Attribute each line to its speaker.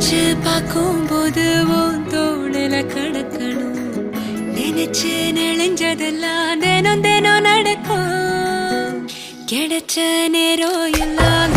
Speaker 1: நினைச்சு பார்க்கும் போது உன் தோளில கிடக்கணும். நினைச்சு நெளிஞ்சதெல்லாம் தினம் தினம் நடக்கும். கிடைச்ச நேரம் எல்லாம்